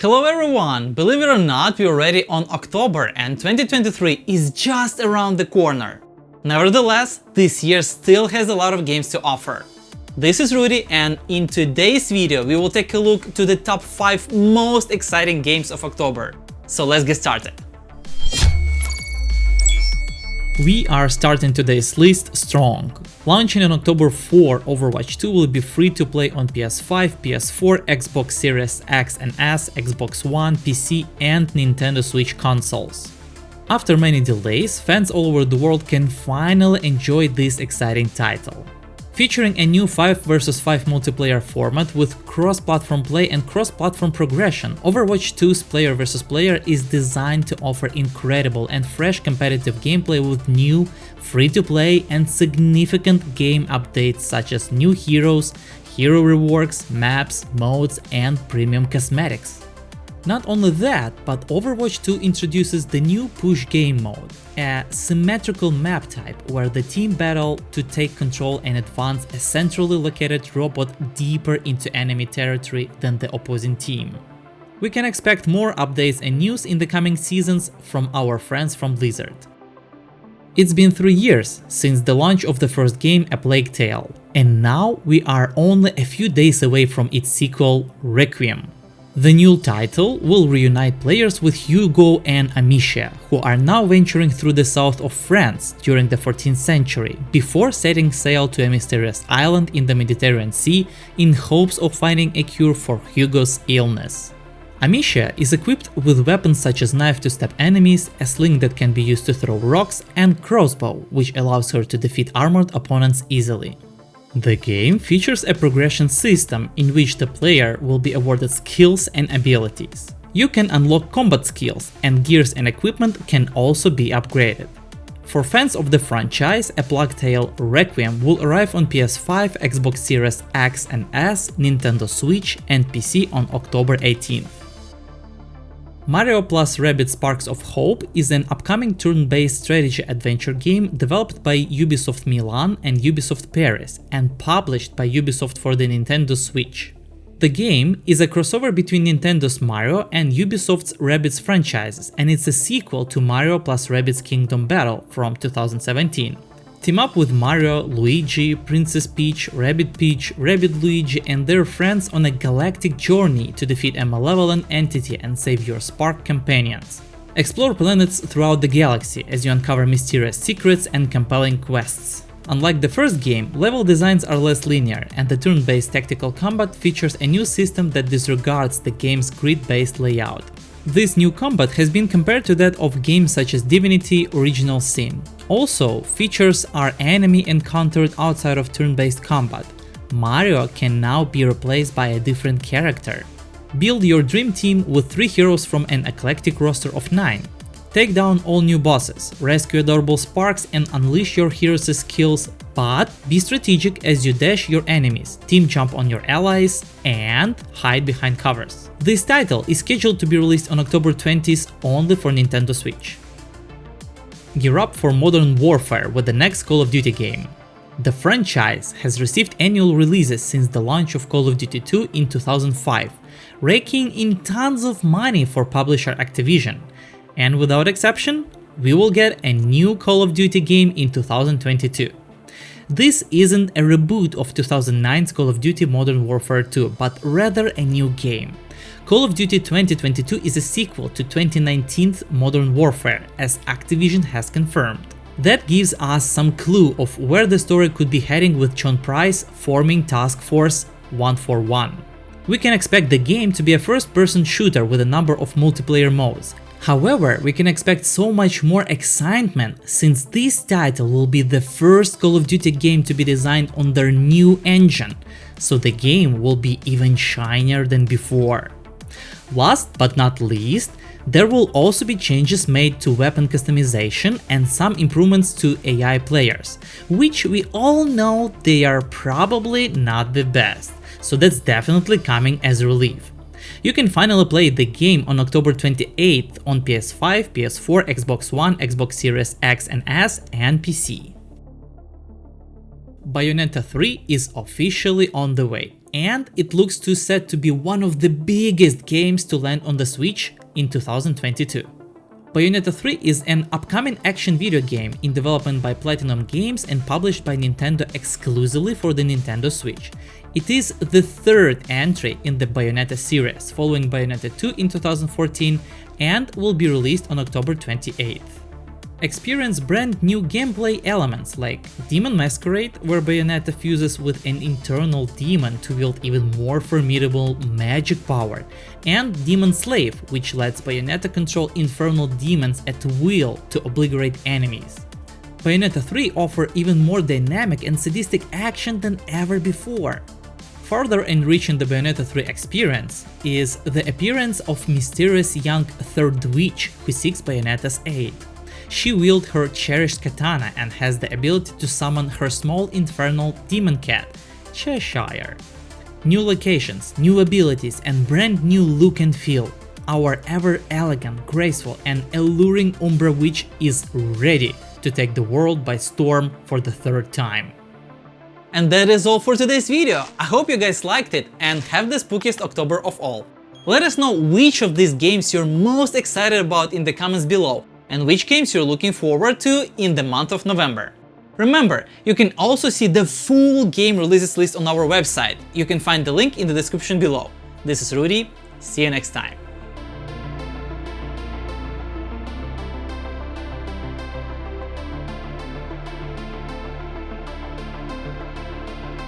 Hello everyone! Believe it or not, we're already on October and 2023 is just around the corner. Nevertheless, this year still has a lot of games to offer. This is Rudy, and in today's video we will take a look to the top 5 most exciting games of October. So let's get started. We are starting today's list strong. Launching on October 4, Overwatch 2 will be free to play on PS5, PS4, Xbox Series X and S, Xbox One, PC and Nintendo Switch consoles. After many delays, fans all over the world can finally enjoy this exciting title. Featuring a new 5 vs 5 multiplayer format with cross-platform play and cross-platform progression, Overwatch 2's player vs player is designed to offer incredible and fresh competitive gameplay with new, free-to-play and significant game updates such as new heroes, hero reworks, maps, modes and premium cosmetics. Not only that, but Overwatch 2 introduces the new push game mode, a symmetrical map type where the team battle to take control and advance a centrally located robot deeper into enemy territory than the opposing team. We can expect more updates and news in the coming seasons from our friends from Blizzard. It's been 3 years since the launch of the first game, A Plague Tale, and now we are only a few days away from its sequel, Requiem. The new title will reunite players with Hugo and Amicia, who are now venturing through the south of France during the 14th century, before setting sail to a mysterious island in the Mediterranean Sea in hopes of finding a cure for Hugo's illness. Amicia is equipped with weapons such as knife to stab enemies, a sling that can be used to throw rocks, and crossbow, which allows her to defeat armored opponents easily. The game features a progression system in which the player will be awarded skills and abilities. You can unlock combat skills, and gears and equipment can also be upgraded. For fans of the franchise, A Plague Tale Requiem will arrive on PS5, Xbox Series X and S, Nintendo Switch and PC on October 18th. Mario + Rabbids Sparks of Hope is an upcoming turn-based strategy adventure game developed by Ubisoft Milan and Ubisoft Paris and published by Ubisoft for the Nintendo Switch. The game is a crossover between Nintendo's Mario and Ubisoft's Rabbids franchises, and it's a sequel to Mario + Rabbids Kingdom Battle from 2017. Team up with Mario, Luigi, Princess Peach, Rabbid Luigi and their friends on a galactic journey to defeat a malevolent entity and save your Spark companions. Explore planets throughout the galaxy as you uncover mysterious secrets and compelling quests. Unlike the first game, level designs are less linear, and the turn-based tactical combat features a new system that disregards the game's grid-based layout. This new combat has been compared to that of games such as Divinity Original Sin. Also, features are enemy encountered outside of turn-based combat. Mario can now be replaced by a different character. Build your dream team with 3 heroes from an eclectic roster of 9. Take down all new bosses, rescue adorable Sparks and unleash your heroes' skills, but be strategic as you dash your enemies, team jump on your allies, and hide behind covers. This title is scheduled to be released on October 20th only for Nintendo Switch. Gear up for Modern Warfare with the next Call of Duty game. The franchise has received annual releases since the launch of Call of Duty 2 in 2005, raking in tons of money for publisher Activision. And without exception, we will get a new Call of Duty game in 2022. This isn't a reboot of 2009's Call of Duty Modern Warfare 2, but rather a new game. Call of Duty 2022 is a sequel to 2019's Modern Warfare, as Activision has confirmed. That gives us some clue of where the story could be heading, with John Price forming Task Force 141. We can expect the game to be a first-person shooter with a number of multiplayer modes. However, we can expect so much more excitement since this title will be the first Call of Duty game to be designed on their new engine, so the game will be even shinier than before. Last but not least, there will also be changes made to weapon customization and some improvements to AI players, which we all know they are probably not the best, so that's definitely coming as a relief. You can finally play the game on October 28th on PS5, PS4, Xbox One, Xbox Series X and S, and PC. Bayonetta 3 is officially on the way. and it looks to set to be one of the biggest games to land on the Switch in 2022. Bayonetta 3 is an upcoming action video game in development by Platinum Games and published by Nintendo exclusively for the Nintendo Switch. It is the third entry in the Bayonetta series, following Bayonetta 2 in 2014, and will be released on October 28th. Experience brand new gameplay elements like Demon Masquerade, where Bayonetta fuses with an internal demon to wield even more formidable magic power, and Demon Slave, which lets Bayonetta control infernal demons at will to obliterate enemies. Bayonetta 3 offers even more dynamic and sadistic action than ever before. Further enriching the Bayonetta 3 experience is the appearance of mysterious young third witch who seeks Bayonetta's aid. She wields her cherished katana and has the ability to summon her small infernal demon cat, Cheshire. New locations, new abilities, and brand new look and feel. Our ever elegant, graceful, and alluring Umbra Witch is ready to take the world by storm for the third time. And that is all for today's video. I hope you guys liked it and have the spookiest October of all. Let us know which of these games you're most excited about in the comments below, and which games you're looking forward to in the month of November. Remember, you can also see the full game releases list on our website. You can find the link in the description below. This is Rudy, see you next time.